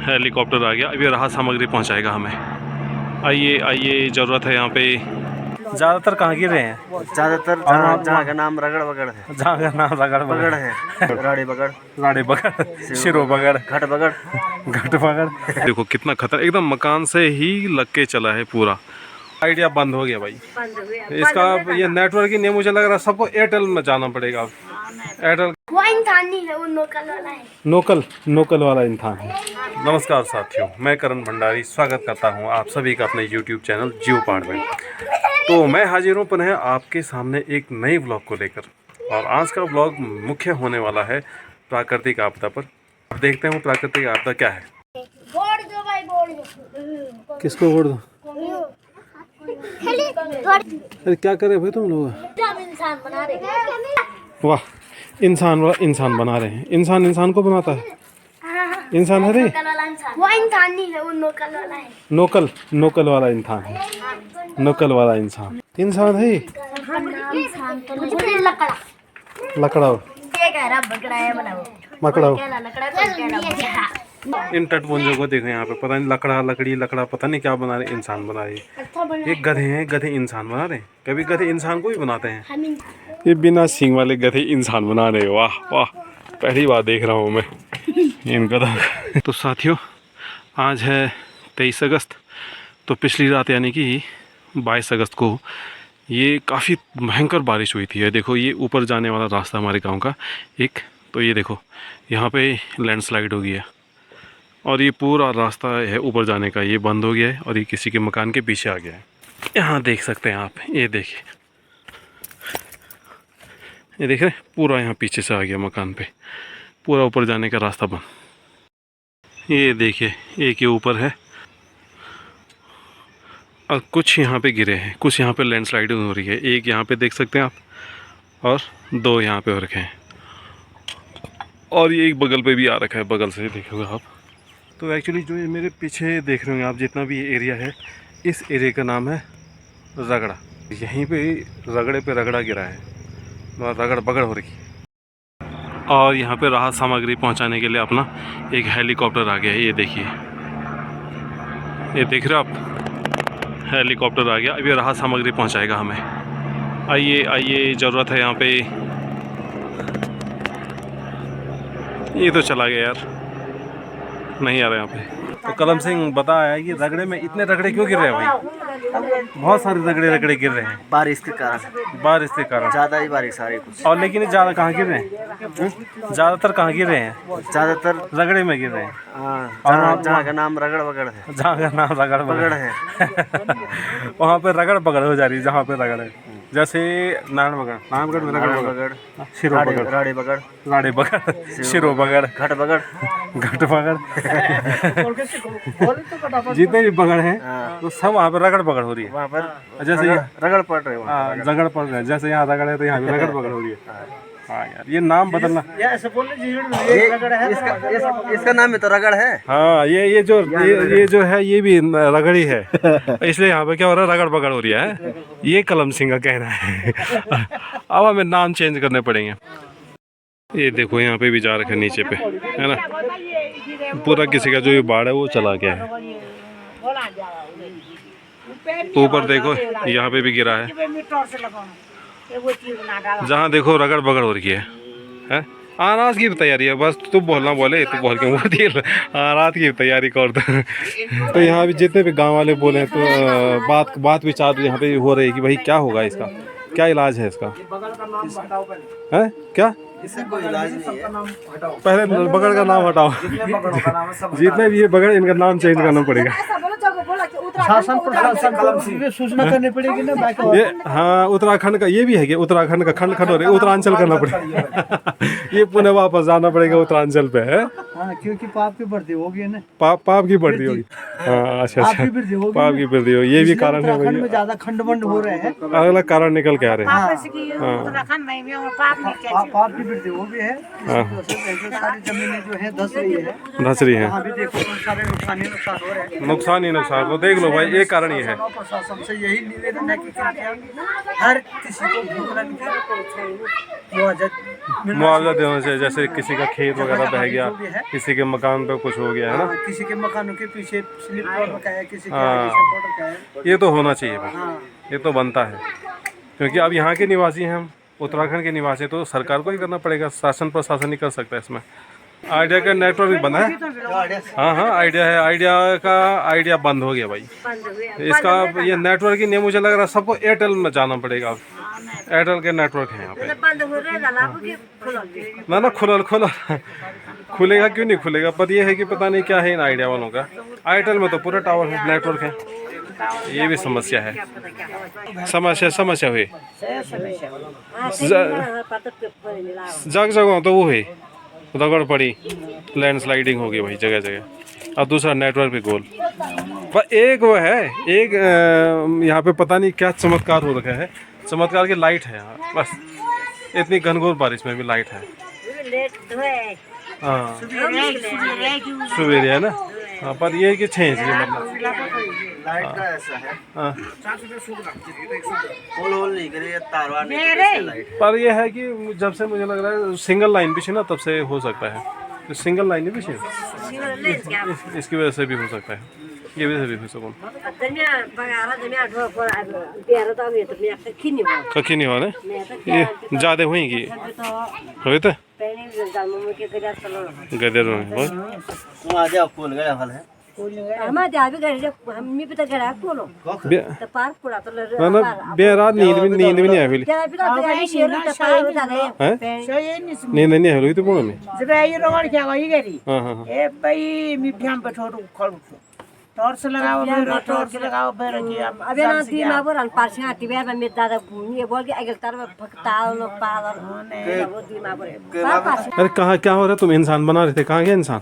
Helicopter आ गया, अभी राहत सामग्री पहुंचाएगा हमें। आइए आइए, ज़रूरत है यहाँ पे। ज़्यादातर कहाँ गिर रहे हैं? ज़्यादातर जहाँ का नाम रगड़ बगड़ है। जहाँ का नाम रगड़ बगड़ है, राड़ी बगड़, शिरो बगड़, घट बगड़। घट बगड़। देखो कितना खतरा, एकदम मकान से ही लग के चला है पूरा। आइडिया बंद हो गया भाई इसका। ये नेटवर्क ही नहीं, मुझे लग रहा है सबको एयरटेल में जाना पड़ेगा अब। एयरटेल वो इंसान नहीं है, वो लोकल वाला है। नोकल वाला इंसान है। नमस्कार साथियों, मैं करण भंडारी स्वागत करता हूं आप सभी का अपने YouTube चैनल जियो पहाड़ में। तो मैं हाजिर हूं पुनः आपके सामने एक नई व्लॉग को लेकर, और आज का व्लॉग मुख्य होने वाला है प्राकृतिक आपदा पर। अब देखते हैं वो प्राकृतिक आपदा क्या है। बोल दो भाई, बोल दो। किसको वोट दो? अरे क्या करे भाई तुम लोग? इंसान बना रहे हैं। वाह, इंसान बना रहे हैं। इंसान को बनाता है। इंसान है रे, वो इंसान नहीं है, वो लोकल वाला है। नोकल वाला इंसान है। नोकल वाला इंसान है। इंसान तो नहीं, लकड़ा लकड़ा ये कह रहा बकरा है बनाओ। मकड़ा। लकड़ा तो इन तटपुंजों को देखो यहाँ पे, पता नहीं लकड़ा पता नहीं क्या बना रहे, इंसान बना रहे। ये गधे हैं, गधे इंसान बना रहे हैं। कभी गधे इंसान को भी बनाते हैं। ये बिना सींग वाले गधे इंसान बना रहे। वाह वाह, पहली बार देख रहा हूँ मैं इन गधा। तो साथियों, आज है 23 अगस्त। तो पिछली रात यानी कि 22 अगस्त को ये काफ़ी भयंकर बारिश हुई थी। ये देखो, ये ऊपर जाने वाला रास्ता हमारे गांव का एक, तो ये देखो यहाँ पे लैंडस्लाइड हो गई है, और ये पूरा रास्ता है ऊपर जाने का, ये बंद हो गया है, और ये किसी के मकान के पीछे आ गया है। यहाँ देख सकते हैं आप, ये देखिए, ये देख रहे हैं, पूरा यहाँ पीछे से आ गया मकान पे, पूरा ऊपर जाने का रास्ता बंद। ये देखिए, एक ये ऊपर है, और कुछ यहाँ पे गिरे हैं, कुछ यहाँ पे लैंडस्लाइडिंग हो रही है। एक यहाँ पे देख सकते हैं आप, और 2 यहाँ पे हो रखे हैं, और ये एक बगल पे भी आ रखा है, बगल से देखोगे आप। तो एक्चुअली जो ये मेरे पीछे देख रहे होंगे आप, जितना भी ये एरिया है, इस एरिया का नाम है रगड़ा। यहीं पे रगड़े पे रगड़ा गिरा है, रगड़ बगड़ हो रही है। और यहाँ पे राहत सामग्री पहुँचाने के लिए अपना एक हेलीकॉप्टर आ गया है। ये देखिए, ये देख रहे हो आप, हेलीकॉप्टर आ गया, अभी राहत सामग्री पहुँचाएगा हमें। आइए आइए, ज़रूरत है यहाँ पे। ये तो चला गया यार, नहीं आ रहा यहाँ पे। तो कलम सिंह बताया कि रगड़े में इतने रगड़े क्यों गिर रहे हैं भाई? बहुत सारे रगड़े गिर रहे हैं बारिश के कारण ज़्यादा ही बारिश आ रही कुछ। और लेकिन ज़्यादा कहाँ गिर रहे हैं? ज़्यादातर कहाँ गिर रहे हैं? ज़्यादातर रगड़े में गिर रहे हैं। हाँ, जहाँ का नाम रगड़ बगड़ है। जहाँ का नाम रगड़ बगड़ है वहाँ पे रगड़ बगड़ हो जा रही है। जहाँ पे रगड़ है, जैसे नारायणगढ़ में रगड़ बगड़, शिरो बगड़, राड़ी बगड़, शिरो बगड़, घट बगड़। जितने भी बगड़ हैं तो सब वहाँ पे रगड़ बगड़ हो रही है। वहाँ पर जैसे रगड़ पड़ रहे हैं। रगड़ पड़ रहे हैं, जैसे यहाँ रगड़ है तो यहाँ भी रगड़ बगड़ हो रही है। हाँ यार, ये नाम बदलना। इसका नाम है तो रगड़ है। हाँ, ये जो है, ये भी रगड़ी है, इसलिए यहाँ पे क्या हो रहा है, रगड़ बगड़ हो रही है। ये कलम सिंह का कहना है। अब हमें नाम चेंज करने पड़ेंगे। ये देखो, यहाँ पे भी जा रखा है नीचे पे, है ना, पूरा किसी का जो ये बाड़ है वो चला गया है। ऊपर देखो, यहाँ पे भी गिरा है, जहाँ देखो रगड़ बगड़ हो रही है। रात की तैयारी है, बस तू बोलना बोले तो बोल के बोलती है। रात की तैयारी कर दो। तो यहाँ भी जितने भी गांव वाले बोले तो बात विचार यहाँ पे हो रही है कि भाई क्या होगा, इसका क्या इलाज है, इसका है क्या? इससे कोई इलाज नहीं है। पहले बगड़ का नाम हटाओ, जितने भी ये बगड़, इनका नाम चेंज करना पड़ेगा। शासन प्रशासन सूचना करनी पड़ेगी ना। ये हाँ, उत्तराखंड का ये भी है कि उत्तराखंड का खंड हो रही है, उत्तरांचल करना पड़ेगा। ये पुनः वापस जाना पड़ेगा उत्तरांचल पे, है। हाँ, क्योंकि पाप की बढ़ती होगी ना। पाप की बढ़ती होगी। हाँ, अच्छा, पाप की बढ़ती होगी, ये भी कारण है भाई। ज्यादा खंड बंड हो रहे हैं, अलग कारण निकल के आ रहे हैं। पाप की वृद्धि वो भी है। सारी जमीनें जो है धस रही है। अभी देखो सारे नुकसान हो रहे हैं। नुकसान ही नुकसान, तो देख लो भाई, एक कारण ये है। प्रशासन से यही निवेदन है कि हर किसी को भूखलन के मुआवजा मुआवजा देने से, जैसे किसी का खेत वगैरह बह गया, किसी के मकान पे कुछ हो गया है ना। हाँ, किसी के मकानों के पीछे स्लिप तोड़ रखा है, किसी के हाँ। आगे से तोड़ रखा है। ये तो होना चाहिए भाई, हाँ, ये तो बनता है, क्योंकि अब यहाँ के निवासी हैं हम, उत्तराखंड के निवासी, तो सरकार को ही करना पड़ेगा, शासन प्रशासन नहीं कर सकता इसमें। आइडिया का नेटवर्क भी बंद है। हाँ हाँ, आइडिया है, आइडिया बंद हो गया भाई। इसका ये नेटवर्क ही नहीं, मुझे लग रहा है सबको एयरटेल में जाना पड़ेगा अब। एयरटेल के नेटवर्क है यहाँ पे। ना खुलेगा क्यों नहीं खुलेगा, पर ये है कि पता नहीं क्या है इन आइडिया वालों का। एयरटेल में तो पूरा टावर है, नेटवर्क है, ये भी समस्या है। समस्या हुई जगह तो वो है, रगड़ पड़ी, लैंडस्लाइडिंग हो गई भाई जगह जगह। और दूसरा नेटवर्क भी गोल। पर एक वो है, एक यहाँ पे पता नहीं क्या चमत्कार हो रखा है, चमत्कार की लाइट है यहाँ, बस इतनी घनघोर बारिश में भी लाइट है। हाँ सुबेरे है ना। हाँ, पर ये है कि छेंच ये मतलब लाइट का ऐसा है। हाँ, होल नहीं करे, तारवा नहीं लाइट। पर ये है कि जब से मुझे लग रहा है सिंगल लाइन भी ना, तब से हो सकता है। तो सिंगल लाइन भी इसकी वजह से भी हो सकता है, ये वजह से भी हो सकता कखी नहीं वाले ये ज़्यादा हुएंगी हुए तो गदर वहाँ जाओ, कौन गया हल है? ना बेरात नींद भी नहीं आई फिर नींद नहीं आई तो पूर्ण में। हाँ हाँ हाँ, ए भाई मी फ्याम बैठो खड़ टॉर्च लगाओ, टॉर्च लगाओ फिर कि अब ना ती मा बोरन पार्छ हाटी बे में दादा ये बोल के अगल तार फकताल नो पाल वो दी मा बोरे। अरे कहाँ क्या हो रहा है, तुम इंसान बना रहे थे, कहाँ गया इंसान?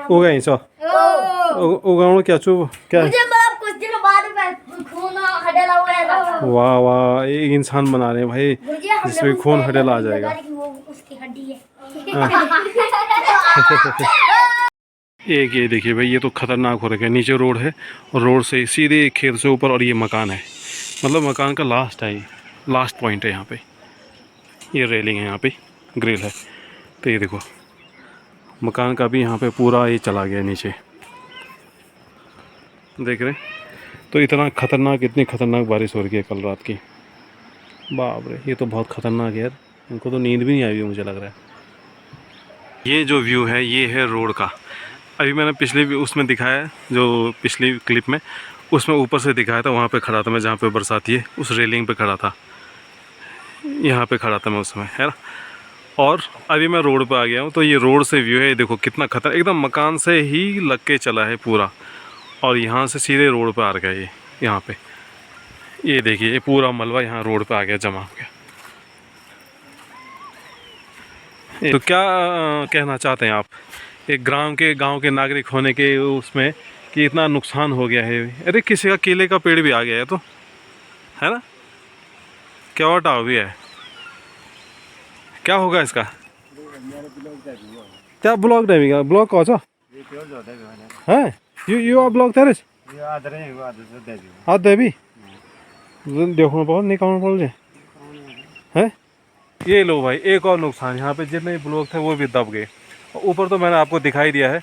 हो गए सो उगाओ क्या चुप क्या? कुछ दिनों बाद खून हटेला हुआ है। वाह वाह, एक इंसान बना रहे हैं भाई जिसमें खून हटेला आ जाएगा। उसकी हड्डी है। एक ये देखिए भाई, ये तो खतरनाक हो रखा है। नीचे रोड है और रोड से सीधे खेत से ऊपर, और ये मकान है, मतलब मकान का लास्ट है, ये लास्ट पॉइंट है यहाँ पे। ये रेलिंग है यहाँ पे, ग्रिल है, तो ये देखो मकान का भी यहाँ पे पूरा ये चला गया नीचे, देख रहे हैं। तो इतना खतरनाक, इतनी खतरनाक बारिश हो रही है कल रात की, बाप रे, ये तो बहुत खतरनाक है यार। इनको तो नींद भी नहीं आई मुझे लग रहा है। ये जो व्यू है ये है रोड का। अभी मैंने पिछले उसमें दिखाया, जो पिछली क्लिप में, उसमें ऊपर से दिखाया था, वहाँ पे खड़ा था मैं जहाँ पे बरसाती है, उस रेलिंग पे खड़ा था, यहाँ पे खड़ा था मैं उसमें, है ना। और अभी मैं रोड पे आ गया हूँ, तो ये रोड से व्यू है, देखो कितना खतरनाक, एकदम मकान से ही लग के चला है पूरा, और यहाँ से सीधे रोड पे आ गया ये। यहाँ पे ये देखिए, ये पूरा मलबा यहाँ रोड पे आ गया, जमा हो गया। तो क्या कहना चाहते हैं आप एक गांव के नागरिक होने के उसमें, कि इतना नुकसान हो गया है? अरे किसी का केले का पेड़ भी आ गया है, तो है ना, क्या हटा भी है, क्या होगा इसका? क्या ब्लॉक देगा, ब्लॉक कौन सा है? यू आर ब्लॉक तेरे आधे भी देखो बहुत निकालना पड़ जाए है। ये लो भाई, एक और नुकसान, यहाँ पे जितने ब्लॉक थे वो भी दब गए। ऊपर तो मैंने आपको दिखाई दिया है,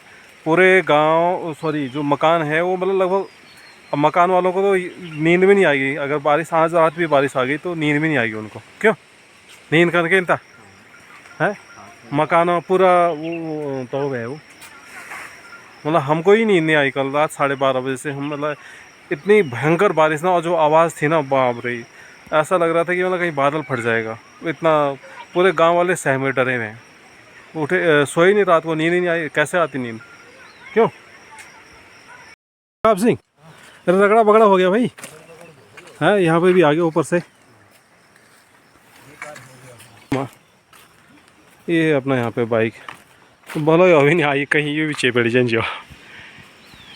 पूरे गांव, सॉरी जो मकान है वो, मतलब लगभग मकान वालों को तो नींद भी नहीं आएगी। अगर बारिश आज रात भी बारिश आ गई तो नींद भी नहीं आएगी उनको। क्यों नींद करके इनता है, मकान पूरा वो तो है वो, मतलब हमको ही नींद नहीं आई कल रात 12:30 बजे से। हम मतलब इतनी भयंकर बारिश ना, और जो आवाज़ थी ना, बाप रे, ऐसा लग रहा था कि मतलब कहीं बादल फट जाएगा। इतना पूरे गांव वाले सहमे डरे हुए हैं, उठे सोए नहीं रात को, नींद ही नहीं आई। कैसे आती नींद? क्यों आप सिंह, रगड़ा बगड़ा हो गया भाई है, यहाँ पे भी आ गया ऊपर से। ये अपना यहाँ पे बाइक तो बोलो अभी नहीं आई, कहीं ये भी चेपेड़ जाए जो,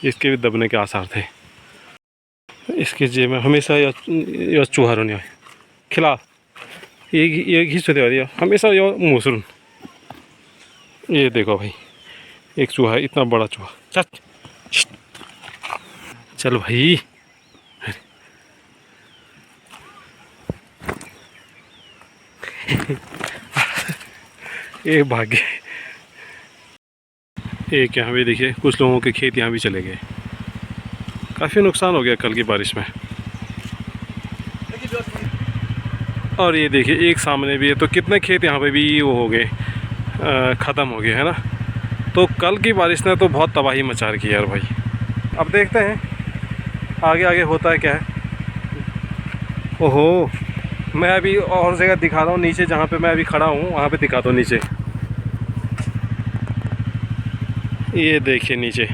इसके भी दबने के आसार थे। इसके जेब में हमेशा यह चूहा नहीं खिला, ये घिस दे हमेशा ये मूसरून। ये देखो भाई, एक चूहा, इतना बड़ा चूहा, चल भाई। ये भाग्य। एक यहाँ भी देखिए कुछ लोगों के खेत यहाँ भी चले गए। काफ़ी नुकसान हो गया कल की बारिश में। और ये देखिए एक सामने भी है, तो कितने खेत यहाँ पे भी वो हो गए, ख़त्म हो गए है ना। तो कल की बारिश ने तो बहुत तबाही मचा रखी है यार भाई। अब देखते हैं आगे आगे होता है क्या है। ओहो, मैं अभी और जगह दिखा रहा हूँ, नीचे जहाँ पे मैं अभी खड़ा हूँ वहाँ पे दिखाता हूँ नीचे। ये देखिए नीचे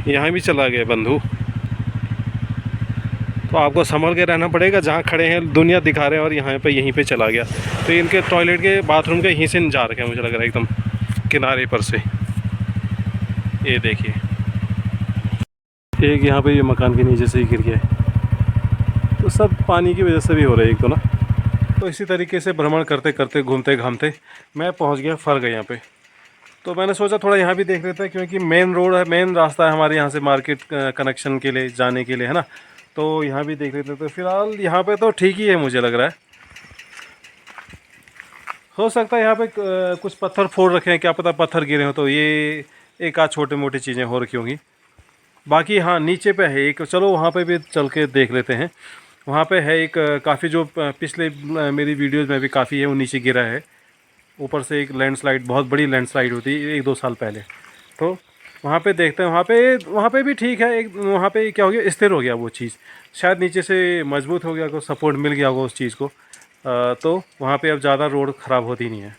यहाँ भी चला गया बंधु। तो आपको संभल के रहना पड़ेगा, जहाँ खड़े हैं दुनिया दिखा रहे हैं और यहाँ पे यहीं पे चला गया। तो इनके टॉयलेट के बाथरूम के यहीं से जा रखे हैं, मुझे लग रहा है एकदम किनारे पर से। ये देखिए एक यहाँ पे ये मकान के नीचे से ही गिर गया है। तो सब पानी की वजह से भी हो रहा है एक तो ना। तो इसी तरीके से भ्रमण करते करते घूमते घामते मैं पहुँच गया फर्ग यहाँ पे। तो मैंने सोचा थोड़ा यहाँ भी देख लेते हैं, क्योंकि मेन रोड है, मेन रास्ता है हमारे यहाँ से मार्केट कनेक्शन के लिए जाने के लिए है ना। तो यहाँ भी देख लेते हैं। तो फिलहाल यहाँ पे तो ठीक ही है मुझे लग रहा है। हो सकता है यहाँ पे कुछ पत्थर फोड़ रखे हैं, क्या पता पत्थर गिरे हो तो ये एक आध छोटे मोटी चीज़ें हो रखी होंगी। बाकी हाँ नीचे पे है एक, चलो वहाँ पे भी चल के देख लेते हैं। वहाँ पे है एक काफ़ी, जो पिछले मेरी वीडियोज़ में भी काफ़ी है वो नीचे गिरा है। ऊपर से एक लैंडस्लाइड, बहुत बड़ी लैंडस्लाइड होती है 1-2 साल पहले। तो वहाँ पे देखते हैं। वहाँ पे भी ठीक है। एक वहाँ पे क्या हो गया, स्थिर हो गया वो चीज़, शायद नीचे से मजबूत हो गया, को सपोर्ट मिल गया होगा उस चीज़ को। तो वहाँ पे अब ज़्यादा रोड ख़राब होती नहीं है।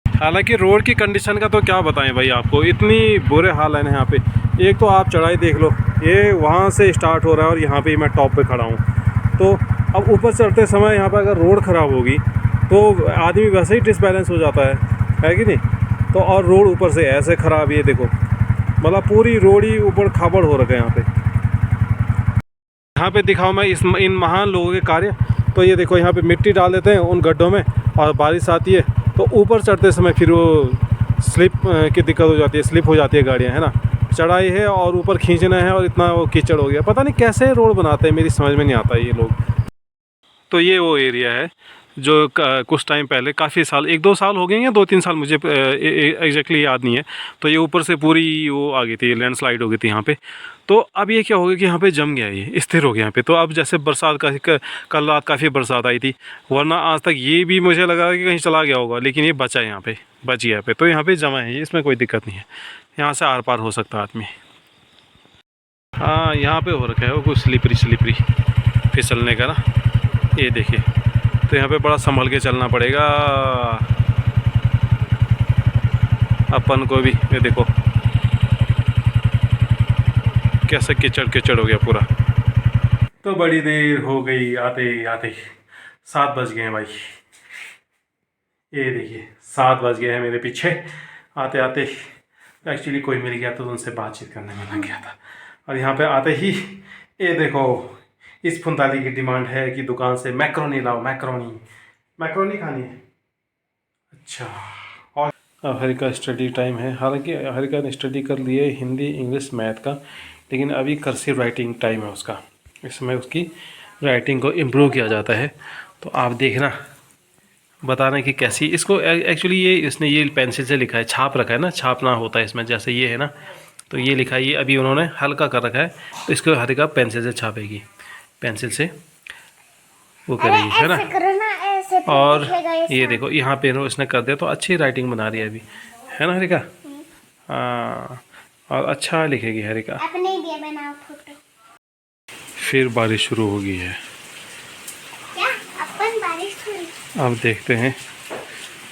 हालांकि रोड की कंडीशन का तो क्या बताएं भाई आपको, इतनी बुरे हाल है ना यहाँ पे। एक तो आप चढ़ाई देख लो, ये वहाँ से स्टार्ट हो रहा है और यहाँ पे मैं टॉप पे खड़ा हूँ। तो अब ऊपर चढ़ते समय यहाँ पे अगर रोड ख़राब होगी तो आदमी वैसे ही डिसबैलेंस हो जाता है कि नहीं। तो और रोड ऊपर से ऐसे ख़राब, ये देखो मतलब पूरी रोड ही ऊपर खाबड़ हो रखा है यहाँ पे। यहाँ पे दिखाऊँ मैं इन महान लोगों के कार्य। तो ये देखो यहाँ पे मिट्टी डाल देते हैं उन गड्ढों में, और बारिश आती है तो ऊपर चढ़ते समय फिर वो स्लिप की दिक्कत हो जाती है, स्लिप हो जाती है गाड़ियाँ है ना। चढ़ाई है और ऊपर खींचना है और इतना वो कीचड़ हो गया। पता नहीं कैसे रोड बनाते हैं, मेरी समझ में नहीं आता ये लोग। तो ये वो एरिया है जो कुछ टाइम पहले, काफ़ी साल, 1-2 साल हो गए या 2-3 साल, मुझे एग्जैक्टली याद नहीं है। तो ये ऊपर से पूरी वो आ गई थी, लैंडस्लाइड हो गई थी यहाँ पे। तो अब ये क्या हो गया कि यहाँ पे जम गया, ये स्थिर हो गया यहाँ पे। तो अब जैसे बरसात का कल रात काफ़ी बरसात आई थी, वरना आज तक ये भी मुझे लगा कि कहीं चला गया होगा, लेकिन ये बचा यहाँ पे, बच गया पे। तो यहाँ पे जमा है, इसमें कोई दिक्कत नहीं है, यहाँ से आर पार हो सकता है आदमी। हाँ यहाँ पे हो रखा है वो कुछ स्लिपरी फिसलने का ना, ये देखिए। तो यहाँ पे बड़ा संभल के चलना पड़ेगा अपन को भी। ये देखो कैसे कीचड़ हो गया पूरा। तो बड़ी देर हो गई आते आते, 7 बज गए हैं भाई। ये देखिए 7 बज गए हैं मेरे पीछे आते आते। एक्चुअली कोई मिल गया तो उनसे बातचीत करने में लग गया था। और यहाँ पे आते ही ये देखो, इस फुंताली की डिमांड है कि दुकान से मैक्रोनी लाओ, मैक्रोनी खानी है। अच्छा, और अब हरि का स्टडी टाइम है। हालांकि हरि का ने स्टडी कर लिए हिंदी, इंग्लिश, मैथ का, लेकिन अभी कर्सिव राइटिंग टाइम है उसका। इसमें उसकी राइटिंग को इम्प्रूव किया जाता है। तो आप देखना, बताना कि कैसी। इसको एक्चुअली इसने ये पेंसिल से लिखा है, छाप रखा है ना, छापना होता है इसमें, जैसे ये है ना। तो ये लिखा है, ये अभी उन्होंने हल्का कर रखा है, तो इसको हरि का पेंसिल से छापेगी, पेंसिल से वो करेगी है ना। और ये देखो यहाँ पे इसने कर दिया, तो अच्छी राइटिंग बना रही है अभी, है ना हरिका। हाँ, और अच्छा लिखेगी हरिका। फिर बारिश शुरू हो गई है। अब देखते हैं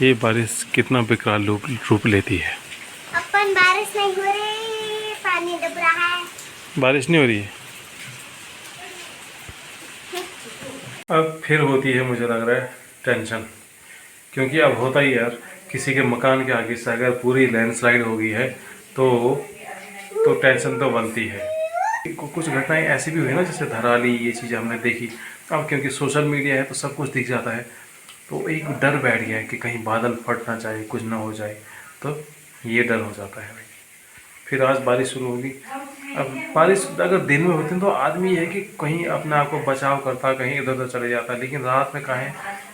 ये बारिश कितना विकराल रूप लेती है। अपन बारिश नहीं हो रही, पानी डूब रहा है। बारिश नहीं हो रही है। अब फिर होती है मुझे लग रहा है टेंशन, क्योंकि अब होता ही यार, किसी के मकान के आगे से अगर पूरी लैंडस्लाइड हो गई है तो टेंशन तो बनती है। कुछ घटनाएं ऐसी भी हुई ना, जैसे धराली, ये चीज़ें हमने देखी। अब क्योंकि सोशल मीडिया है तो सब कुछ दिख जाता है, तो एक डर बैठ गया है कि कहीं बादल फट ना जाए, कुछ ना हो जाए, तो ये डर हो जाता है भाई। फिर आज बारिश शुरू होगी। अब बारिश अगर दिन में होती तो आदमी है कि कहीं अपने आप को बचाव करता, कहीं इधर उधर चले जाता, लेकिन रात में कहें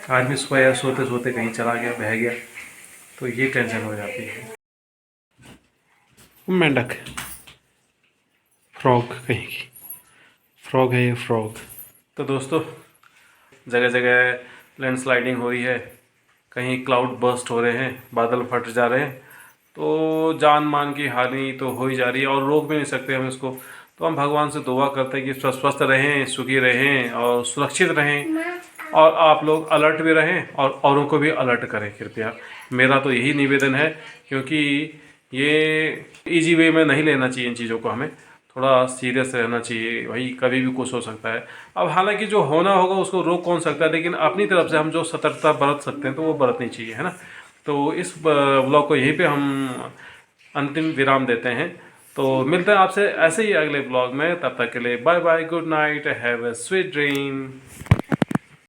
आदमी सोया सोते सोते कहीं चला गया, बह गया, तो ये टेंशन हो जाती है। मेंढक, फ्रॉग कहीं की, फ्रॉग है ये, फ्रॉग। तो दोस्तों जगह जगह लैंडस्लाइडिंग हो रही है, कहीं क्लाउड बर्स्ट हो रहे हैं, बादल फट जा रहे हैं, तो जान मान की हानि तो हो ही जा रही है और रोक भी नहीं सकते हम इसको। तो हम भगवान से दुआ करते हैं कि स्वस्थ रहें, सुखी रहें और सुरक्षित रहें, और आप लोग अलर्ट भी रहें और औरों को भी अलर्ट करें कृपया। मेरा तो यही निवेदन है, क्योंकि ये इजी वे में नहीं लेना चाहिए इन चीज़ों को, हमें थोड़ा सीरियस रहना चाहिए। भाई कभी भी कुछ हो सकता है। अब हालांकि जो होना होगा उसको रोक कौन सकता है, लेकिन अपनी तरफ से हम जो सतर्कता बरत सकते हैं तो वो बरतनी चाहिए, है ना। तो इस ब्लॉग को यहीं पे हम अंतिम विराम देते हैं। तो मिलते हैं आपसे ऐसे ही अगले ब्लॉग में, तब तक के लिए bye bye, good night, have a sweet dream.